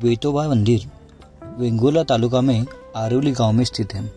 वेतोबा मंदिर वेंगुर्ला तालुका में आरवली गांव में स्थित है।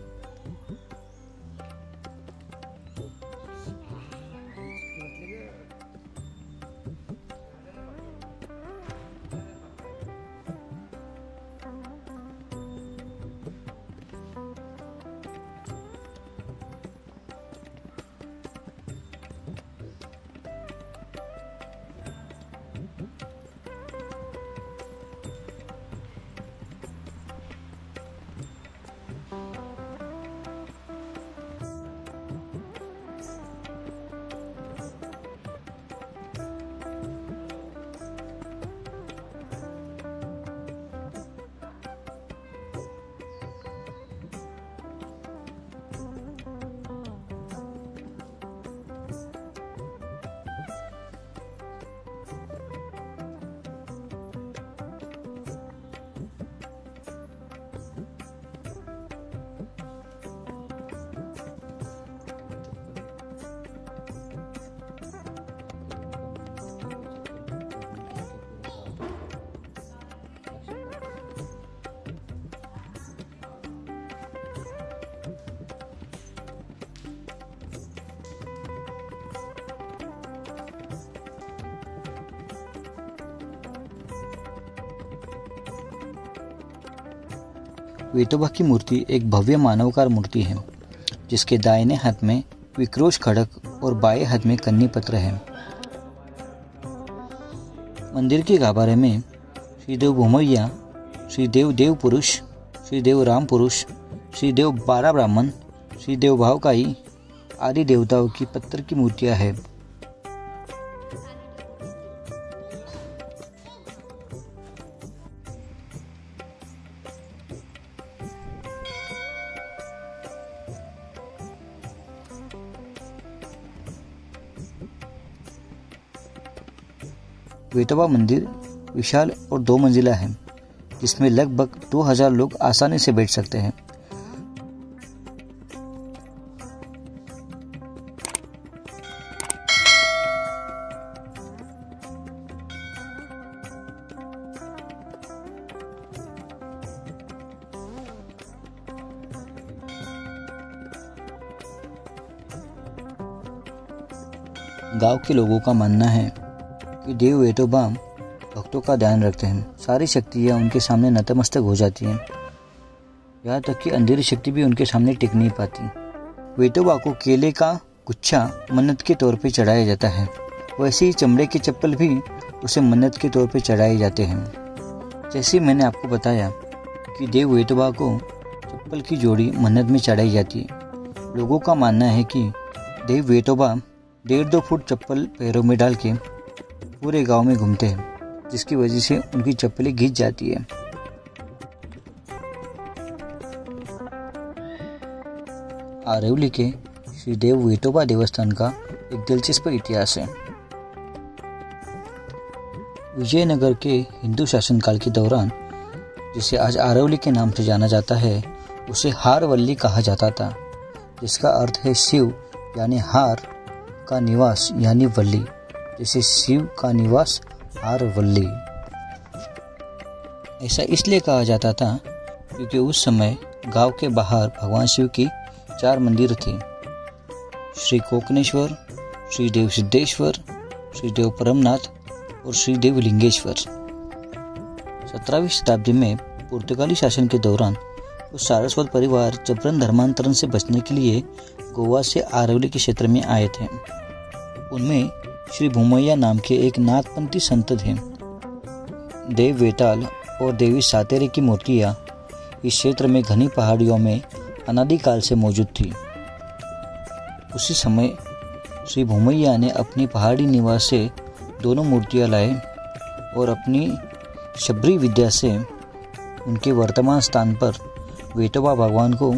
वेतोबा की मूर्ति एक भव्य मानवकार मूर्ति है, जिसके दाहिने हाथ में विक्रोश खड़क और बाएं हाथ में कन्नी पत्र है। मंदिर के गाभारे में श्रीदेव भूमैया, श्रीदेव देव पुरुष, श्रीदेव राम पुरुष, श्रीदेव 12 ब्राह्मण, श्रीदेव भावकाई आदि देवताओं की पत्थर की मूर्तियां हैं। वेतोबा मंदिर विशाल और 2 मंजिला है, जिसमें लगभग 2000 लोग आसानी से बैठ सकते हैं। गांव के लोगों का मानना है कि देव वेतोबा भक्तों का ध्यान रखते हैं। सारी शक्तियाँ उनके सामने नतमस्तक हो जाती हैं, यहाँ तक कि अंधेरी शक्ति भी उनके सामने टिक नहीं पाती। वेतोबा को केले का गुच्छा मन्नत के तौर पे चढ़ाया जाता है। वैसे ही चमड़े के चप्पल भी उसे मन्नत के तौर पे चढ़ाए जाते हैं। जैसे मैंने आपको बताया कि देव वेतोबा को चप्पल की जोड़ी मन्नत में चढ़ाई जाती है। लोगों का मानना है कि देव वेतोबा 1.5-2 फुट चप्पल पैरों में डाल के पूरे गांव में घूमते हैं, जिसकी वजह से उनकी चप्पलें घिस जाती है। आरवली के श्री देव वेतोबा देवस्थान का एक दिलचस्प इतिहास है। विजयनगर के हिंदू शासनकाल के दौरान, जिसे आज आरवली के नाम से जाना जाता है, उसे हारवल्ली कहा जाता था, जिसका अर्थ है शिव यानी हार का निवास यानी वल्ली, जैसे शिव का निवास हारवल्ली। ऐसा इसलिए कहा जाता था क्योंकि उस समय गांव के बाहर भगवान शिव की 4 मंदिर थे, श्री कोकनेश्वर, श्रीदेव सिद्धेश्वर, श्रीदेव परमनाथ और श्रीदेव लिंगेश्वर। 17वीं शताब्दी में पुर्तगाली शासन के दौरान उस सारस्वत परिवार जबरन धर्मांतरण से बचने के लिए गोवा से आरवली के क्षेत्र में आए थे। उनमें श्री भूमैया नाम के एक नाथपंथी संत थे। देव वेताल और देवी सातेरे की मूर्तियाँ इस क्षेत्र में घनी पहाड़ियों में अनादिकाल से मौजूद थी। उसी समय श्री भूमैया ने अपनी पहाड़ी निवास से दोनों मूर्तियाँ लाए और अपनी शबरी विद्या से उनके वर्तमान स्थान पर वेतोबा भगवान को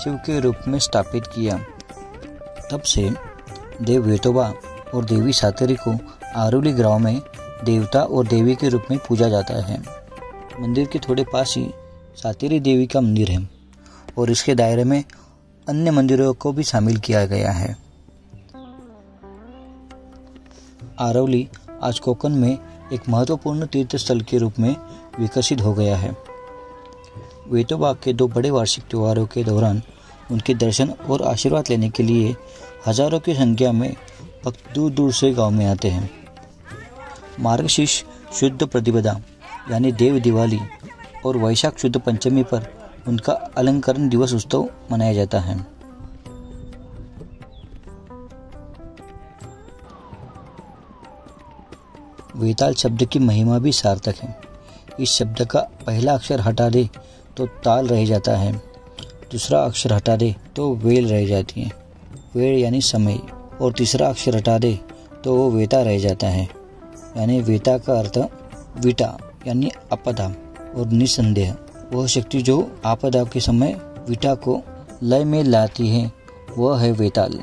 शिव के रूप में स्थापित किया। तब से देव वेतोबा और देवी सातेरी को आरवली गांव में देवता और देवी के रूप में पूजा जाता है। मंदिर के थोड़े पास ही सातेरी देवी का मंदिर है और इसके दायरे में अन्य मंदिरों को भी शामिल किया गया है। आरवली आज कोकण में एक महत्वपूर्ण तीर्थ स्थल के रूप में विकसित हो गया है। वेतोबा के 2 बड़े वार्षिक त्योहारों के दौरान उनके दर्शन और आशीर्वाद लेने के लिए हजारों की संख्या में भक्त दूर दूर से गांव में आते हैं। मार्गशीर्ष शुद्ध प्रतिपदा यानी देव दिवाली और वैशाख शुद्ध पंचमी पर उनका अलंकरण दिवस उत्सव मनाया जाता है। वेताल शब्द की महिमा भी सार्थक है। इस शब्द का पहला अक्षर हटा दे तो ताल रह जाता है, दूसरा अक्षर हटा दे तो वेल रह जाती है, वेल यानी समय, और तीसरा अक्षर हटा दे तो वो वेता रह जाता है। यानी वेता का अर्थ विटा यानी आपदा और निसंदेह वह शक्ति जो आपदा के समय विटा को लय में लाती है, वह है वेताल।